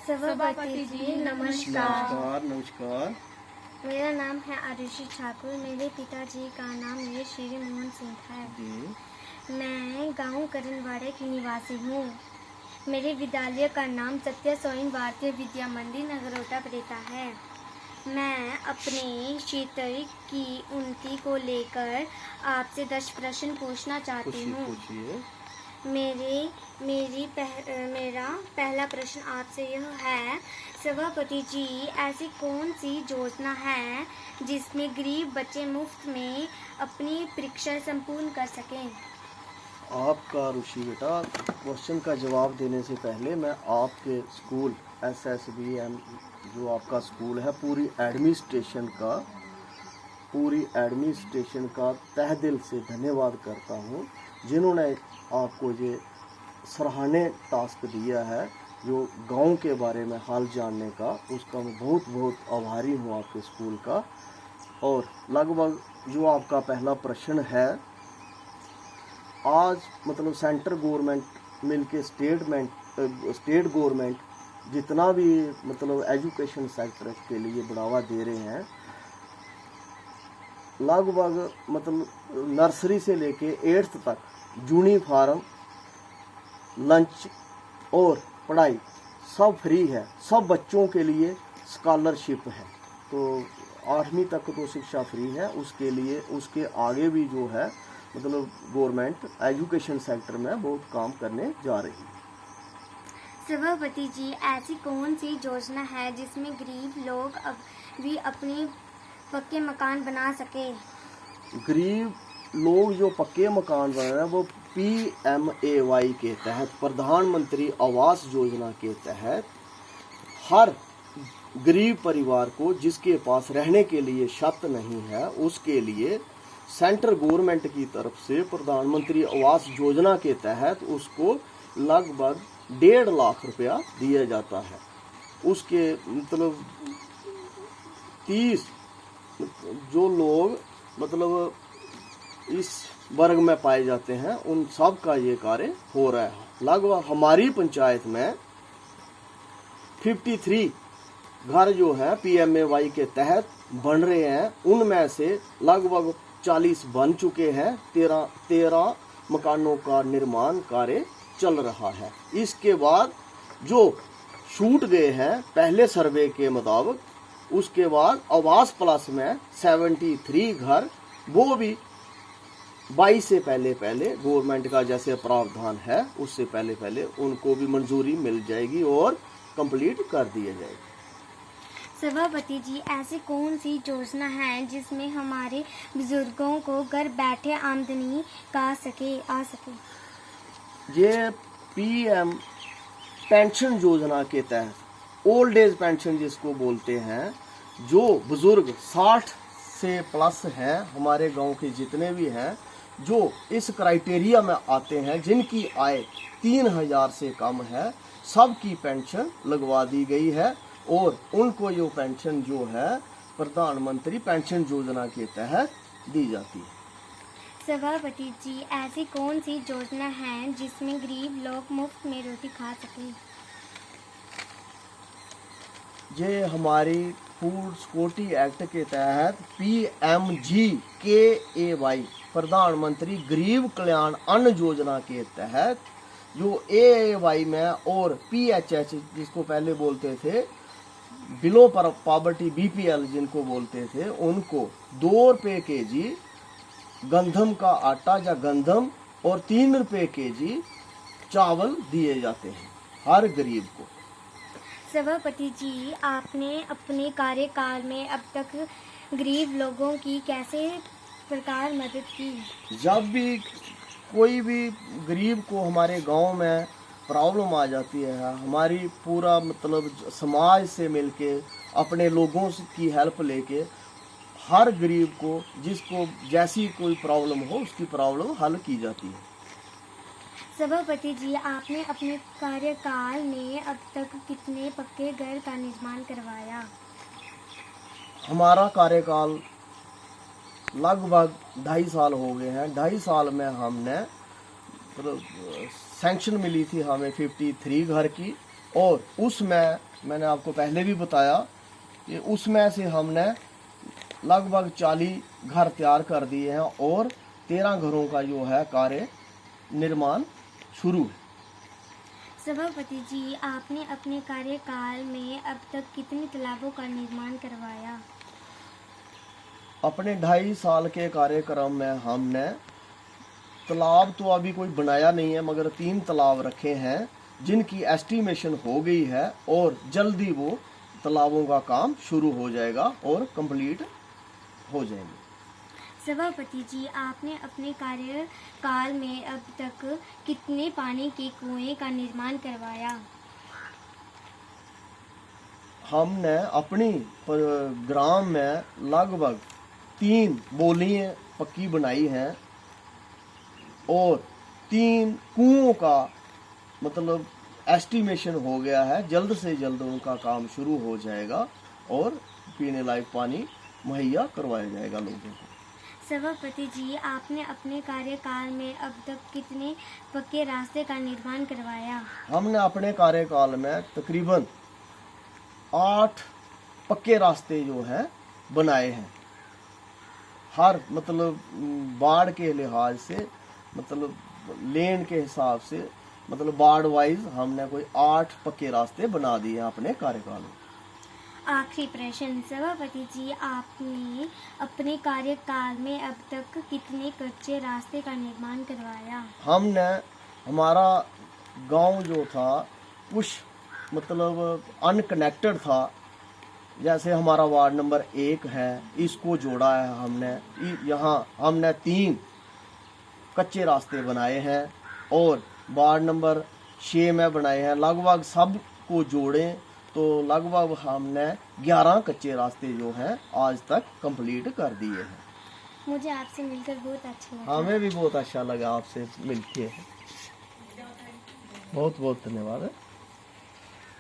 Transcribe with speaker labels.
Speaker 1: सभापति जी नमस्कार।
Speaker 2: नमस्कार।
Speaker 1: मेरा नाम है आरुषि ठाकुर। मेरे पिताजी का नाम वीर श्री मोहन सिंह है
Speaker 2: जी।
Speaker 1: मैं गांव करणवाड़े की निवासी हूँ। मेरे विद्यालय का नाम सत्य सोइन भारतीय विद्या मंदिर नगरोटा रहता है। मैं अपने क्षेत्र की उन्नति को लेकर आपसे 10 प्रश्न पूछना चाहती हूँ। मेरा पहला प्रश्न आपसे यह है, सभापति जी, ऐसी कौन सी योजना है जिसमें गरीब बच्चे मुफ्त में अपनी परीक्षा संपूर्ण कर सकें?
Speaker 2: आपका रुचि बेटा, क्वेश्चन का जवाब देने से पहले मैं आपके स्कूल SSBM जो आपका स्कूल है पूरी एडमिनिस्ट्रेशन का तहे दिल से धन्यवाद करता हूँ, जिन्होंने आपको ये सराहनीय टास्क दिया है जो गांव के बारे में हाल जानने का। उसका मैं बहुत बहुत आभारी हूँ आपके स्कूल का। और लगभग जो आपका पहला प्रश्न है, आज मतलब सेंट्रल गवर्नमेंट मिलके स्टेट गवर्नमेंट जितना भी मतलब एजुकेशन सेक्टर के लिए बढ़ावा दे रहे हैं, लगभग मतलब नर्सरी से लेके 8th तक यूनिफॉर्म, लंच और पढ़ाई सब फ्री है। सब बच्चों के लिए स्कॉलरशिप है। तो 8वीं तक तो शिक्षा फ्री है। उसके लिए उसके आगे भी जो है मतलब गवर्नमेंट एजुकेशन सेक्टर में बहुत काम करने जा रही है।
Speaker 1: सभापति जी, ऐसी कौन सी योजना है जिसमें गरीब लोग भी अपने पक्के मकान बना सके?
Speaker 2: गरीब लोग जो पक्के मकान बना रहे हैं वो PMAY के तहत, प्रधानमंत्री आवास योजना के तहत, हर गरीब परिवार को जिसके पास रहने के लिए छत नहीं है उसके लिए सेंट्रल गवर्नमेंट की तरफ से प्रधानमंत्री आवास योजना के तहत उसको लगभग 1.5 लाख रुपया दिया जाता है। उसके मतलब 30 जो लोग मतलब इस वर्ग में पाए जाते हैं उन सब का ये कार्य हो रहा है। लगभग हमारी पंचायत में 53 घर जो है PMAY के तहत बन रहे हैं। उनमें से लगभग 40 बन चुके हैं। 13 मकानों का निर्माण कार्य चल रहा है। इसके बाद जो छूट गए हैं पहले सर्वे के मुताबिक, उसके बाद आवास प्लस में 73 घर, वो भी 22 से पहले गवर्नमेंट का जैसे प्रावधान है उससे पहले उनको भी मंजूरी मिल जाएगी और कंप्लीट कर दिया जाएगा।
Speaker 1: सभापति जी, ऐसी कौन सी योजना है जिसमें हमारे बुजुर्गों को घर बैठे आमदनी आ सके?
Speaker 2: ये PM पेंशन योजना के तहत ओल्ड एज पेंशन जिसको बोलते हैं, जो बुजुर्ग 60 से प्लस हैं, हमारे गांव के जितने भी हैं जो इस क्राइटेरिया में आते हैं, जिनकी आय 3000 से कम है, सबकी पेंशन लगवा दी गई है। और उनको जो पेंशन जो है प्रधानमंत्री पेंशन योजना के तहत दी जाती है।
Speaker 1: सभापति जी, ऐसी कौन सी योजना है जिसमें गरीब लोग मुफ्त में रोटी खा सकें?
Speaker 2: ये हमारी फूड सिक्योरिटी एक्ट के तहत PMGKAY प्रधानमंत्री गरीब कल्याण अन्न योजना के तहत जो AAY में और PHH जिसको पहले बोलते थे बिलो पॉवर्टी BPL जिनको बोलते थे, उनको 2 रुपये kg गंधम का आटा या गंधम और 3 रुपये kg चावल दिए जाते हैं हर गरीब को।
Speaker 1: सभापति जी, आपने अपने कार्यकाल में अब तक गरीब लोगों की कैसे प्रकार मदद की?
Speaker 2: जब भी कोई भी गरीब को हमारे गांव में प्रॉब्लम आ जाती है, हमारी पूरा मतलब समाज से मिलके अपने लोगों की हेल्प लेके हर गरीब को जिसको जैसी कोई प्रॉब्लम हो उसकी प्रॉब्लम हल की जाती है।
Speaker 1: सभापति जी, आपने अपने कार्यकाल में अब तक कितने पक्के घर का निर्माण करवाया?
Speaker 2: हमारा कार्यकाल लगभग 2.5 साल हो गए हैं। 2.5 साल में हमने सैंक्शन मिली थी हमें 53 घर की, और उसमें मैंने आपको पहले भी बताया कि उसमें से हमने लगभग 40 घर तैयार कर दिए हैं और 13 घरों का जो है कार्य निर्माण शुरू है।
Speaker 1: सभापति जी, आपने अपने कार्यकाल में अब तक कितने तालाबों का निर्माण करवाया?
Speaker 2: अपने 2.5 साल के कार्यक्रम में हमने तालाब तो अभी कोई बनाया नहीं है, मगर 3 तालाब रखे हैं जिनकी एस्टिमेशन हो गई है और जल्दी वो तालाबों का काम शुरू हो जाएगा और कंप्लीट हो जाएंगे।
Speaker 1: सभापति जी, आपने अपने कार्यकाल में अब तक कितने पानी के कुएं का निर्माण करवाया?
Speaker 2: हमने अपनी ग्राम में लगभग 3 बोलियां पक्की बनाई हैं और 3 कुओं का मतलब एस्टिमेशन हो गया है। जल्द से जल्द उनका काम शुरू हो जाएगा और पीने लायक पानी मुहैया करवाया जाएगा लोगों को।
Speaker 1: सभापति जी, आपने अपने कार्यकाल में अब तक कितने पक्के रास्ते का निर्माण करवाया?
Speaker 2: हमने अपने कार्यकाल में तकरीबन 8 पक्के रास्ते जो हैं बनाए हैं। हर मतलब बाढ़ के लिहाज से, मतलब लेन के हिसाब से, मतलब बाढ़ वाइज हमने कोई 8 पक्के रास्ते बना दिए हैं अपने कार्यकाल में।
Speaker 1: आखिरी प्रश्न, सभापति जी, आपने अपने कार्यकाल में अब तक कितने कच्चे रास्ते का निर्माण करवाया?
Speaker 2: हमने, हमारा गांव जो था कुछ मतलब अनकनेक्टेड था, जैसे हमारा वार्ड नंबर 1 है, इसको जोड़ा है हमने। यहाँ हमने 3 कच्चे रास्ते बनाए हैं और वार्ड नंबर 6 में बनाए हैं। लगभग सब को जोड़ें तो लगभग हमने 11 कच्चे रास्ते जो हैं आज तक कंप्लीट कर दिए हैं।
Speaker 1: मुझे आपसे मिलकर बहुत अच्छा लगा।
Speaker 2: हमें भी बहुत अच्छा लगा आपसे मिलके। बहुत बहुत धन्यवाद।